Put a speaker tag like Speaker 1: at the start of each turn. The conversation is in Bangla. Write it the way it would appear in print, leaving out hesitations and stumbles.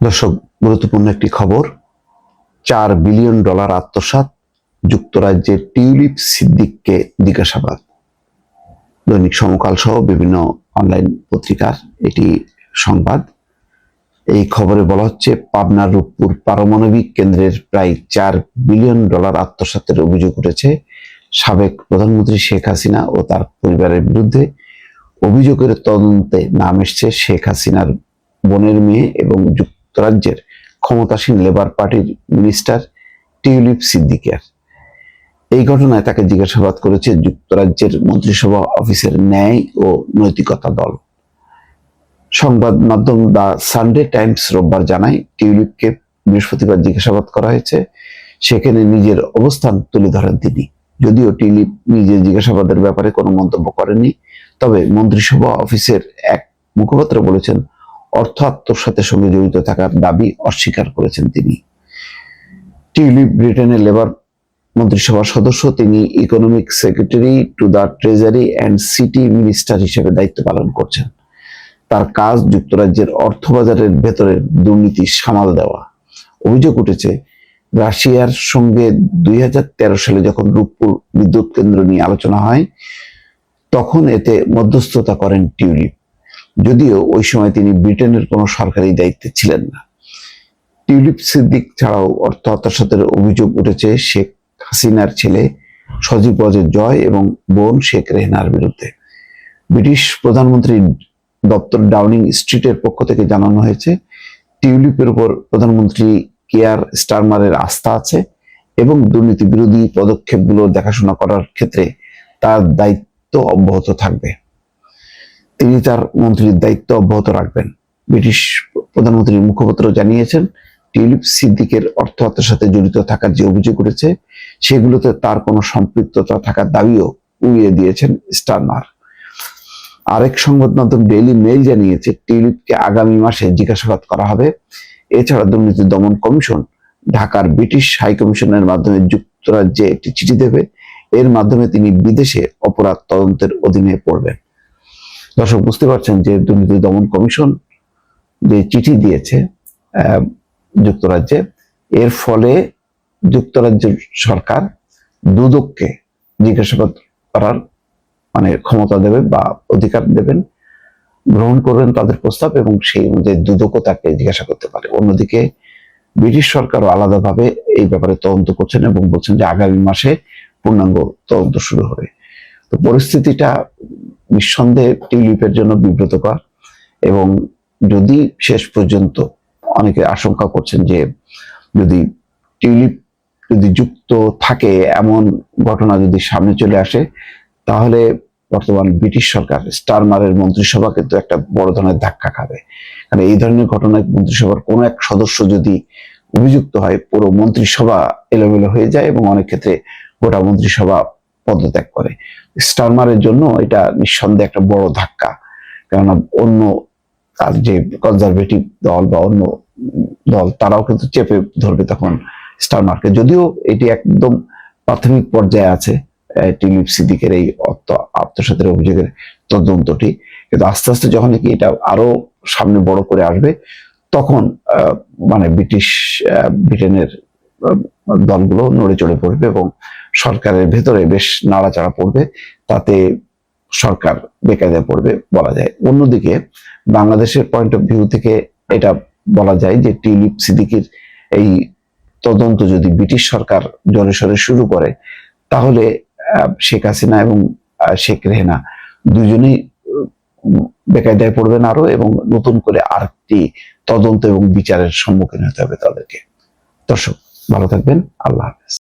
Speaker 1: দর্শক, গুরুত্বপূর্ণ একটি খবর। $4 বিলিয়ন আত্মসাৎ, যুক্তরাজ্যের টিউলিপ সিদ্দিককে জিজ্ঞাসাবাদ। দৈনিক সমকাল সহ বিভিন্ন অনলাইন পত্রিকার এটি সংবাদ। এই খবরে বলা হচ্ছে, পাবনার রূপপুর পারমাণবিক কেন্দ্রের প্রায় $4 বিলিয়ন আত্মসাতের অভিযোগ উঠেছে সাবেক প্রধানমন্ত্রী শেখ হাসিনা ও তার পরিবারের বিরুদ্ধে। অভিযোগের তদন্তে নাম এসছে শেখ হাসিনার বোনের মেয়ে এবং যুক্তরাজ্যের ক্ষমতাসীন লেবার পার্টির মিনিস্টার টিউলিপ সিদ্দিকের। এই ঘটনায় তাকে জিজ্ঞাসাবাদ করেছে যুক্তরাজ্যের মন্ত্রিসভা অফিসের ন্যায় ও নৈতিকতা দল। সংবাদ মাধ্যম দ্য সানডে টাইমস রোববার জানায়, টিউলিপকে বৃহস্পতিবার জিজ্ঞাসাবাদ করা হয়েছে। সেখানে নিজের অবস্থান তুলে ধরেন তিনি। যদিও টিউলিপ নিজের জিজ্ঞাসাবাদের ব্যাপারে কোনো মন্তব্য করেননি, তবে মন্ত্রিসভা অফিসের এক মুখপাত্র বলেছেন, অর্থ আত্মসাতের সঙ্গে জড়িত থাকার দাবি অস্বীকার করেছেন তিনি। টিউলিপ ব্রিটেনের লেবার মন্ত্রিসভার সদস্য। তিনি economic secretary to the treasury and city minister হিসেবে দায়িত্ব পালন করছেন। তার কাজ যুক্তরাজ্যের অর্থবাজারের ভেতরের দুর্নীতি সামাল দেওয়া। অভিযোগ উঠেছে, রাশিয়ার সঙ্গে 2013 সালে যখন রূপপুর বিদ্যুৎ কেন্দ্র নিয়ে আলোচনা হয়, তখন এতে মধ্যস্থতা করেন টিউলিপ। যদিও ওই সময় তিনি ব্রিটেনের কোনো সরকারি দায়িত্বে ছিলেন না। টিউলিপ সিদ্দিক ছাড়াও অর্থ আত্মসাতের অভিযোগ উঠেছে শেখ হাসিনার ছেলে সজীব ওয়াজেদ জয় এবং বোন শেখ রেহনার বিরুদ্ধে। ব্রিটিশ প্রধানমন্ত্রী দপ্তর ডাউনিং স্ট্রিটের পক্ষ থেকে জানানো হয়েছে, টিউলিপের উপর প্রধানমন্ত্রী কেয়ার স্টারমারের আস্থা আছে এবং দুর্নীতি বিরোধী পদক্ষেপগুলো দেখাশোনা করার ক্ষেত্রে তার দায়িত্ব অব্যাহত থাকবে। তিনি তার মন্ত্রীর দায়িত্ব অব্যাহত রাখবেন। ব্রিটিশ প্রধানমন্ত্রীর মুখপাত্র জানিয়েছেন, টিউলিপ সিদ্দিকের অর্থ আত্মসাতে জড়িত থাকার যে অভিযোগ উঠেছে, সেগুলোতে তার কোনো সম্পৃক্ততা থাকার দাবিও উড়িয়ে দিয়েছেন স্টারমার। আরেক সংবাদ মাধ্যম ডেইলি মেইল জানিয়েছে, টিউলিপকে আগামী মাসে জিজ্ঞাসাবাদ করা হবে। এছাড়া দুর্নীতি দমন কমিশন ঢাকার ব্রিটিশ হাইকমিশনের মাধ্যমে যুক্তরাজ্যে একটি চিঠি দেবে। এর মাধ্যমে তিনি বিদেশে অপরাধ তদন্তের অধীনে পড়বেন। দর্শক, বুঝতে পারছেন যে দুর্নীতি দমন কমিশন যে চিঠি দিয়েছে যুক্তরাজ্যে, এর ফলে যুক্তরাজ্য সরকার দুদককে জিজ্ঞাসাবাদ করার ক্ষমতা দেবে বা অধিকার দেবেন, গ্রহণ করবেন তাদের প্রস্তাব, এবং সেই অনুযায়ী দুদকও তাকে জিজ্ঞাসা করতে পারে। অন্যদিকে ব্রিটিশ সরকারও আলাদাভাবে এই ব্যাপারে তদন্ত করছেন এবং বলছেন যে আগামী মাসে পূর্ণাঙ্গ তদন্ত শুরু হবে। তো পরিস্থিতিটা নিঃসন্দেহে টিউলিপের জন্য বিব্রতকর, এবং যদি শেষ পর্যন্ত অনেকে আশঙ্কা করছেন যে যদি টিউলিপ যুক্ত থাকে এমন ঘটনা যদি সামনে চলে আসে, তাহলে বর্তমান ব্রিটিশ সরকার স্টারমারের মন্ত্রিসভা কিন্তু একটা বড় ধরনের ধাক্কা খাবে। কারণ এই ধরনের ঘটনায় মন্ত্রিসভার কোনো এক সদস্য যদি অভিযুক্ত হয়, পুরো মন্ত্রিসভা এলোমেলো হয়ে যায় এবং অনেক ক্ষেত্রে গোটা মন্ত্রিসভা পদত্যাগ করে। স্টারমারের জন্য এটা নিঃসন্দেহে একটা বড় ধাক্কা, কেননা অন্য তার যে কনজারভেটিভ দল বা অন্য দল, তারাও কিন্তু চেপে ধরবে তখন স্টারমারকে। যদিও এটি একদম প্রাথমিক পর্যায়ে আছে টিউলিপ সিদ্দিকের এই আত্মসাতের অভিযোগের তদন্তটি, কিন্তু আস্তে আস্তে যখন এটা আরো সামনে বড় করে আসবে, তখন ব্রিটেনের দলগুলো নড়ে চড়ে পড়বে এবং সরকারের ভেতরে বেশ নাড়াচাড়া পড়বে, তাতে সরকার বেকায়দায় পড়বে বলা যায়। অন্যদিকে বাংলাদেশের পয়েন্ট অফ ভিউ থেকে এটা বলা যায় যে টিউলিপ সিদ্দিকের এই তদন্ত যদি ব্রিটিশ সরকার জোরে শুরু করে, তাহলে শেখ হাসিনা এবং শেখ রেহনা দুজনেই বেকায়দায় পড়বেন আরো, এবং নতুন করে আরেকটি তদন্ত এবং বিচারের সম্মুখীন হতে হবে তাদেরকে। দর্শক, ভালো থাকবেন। আল্লাহ হাফেজ।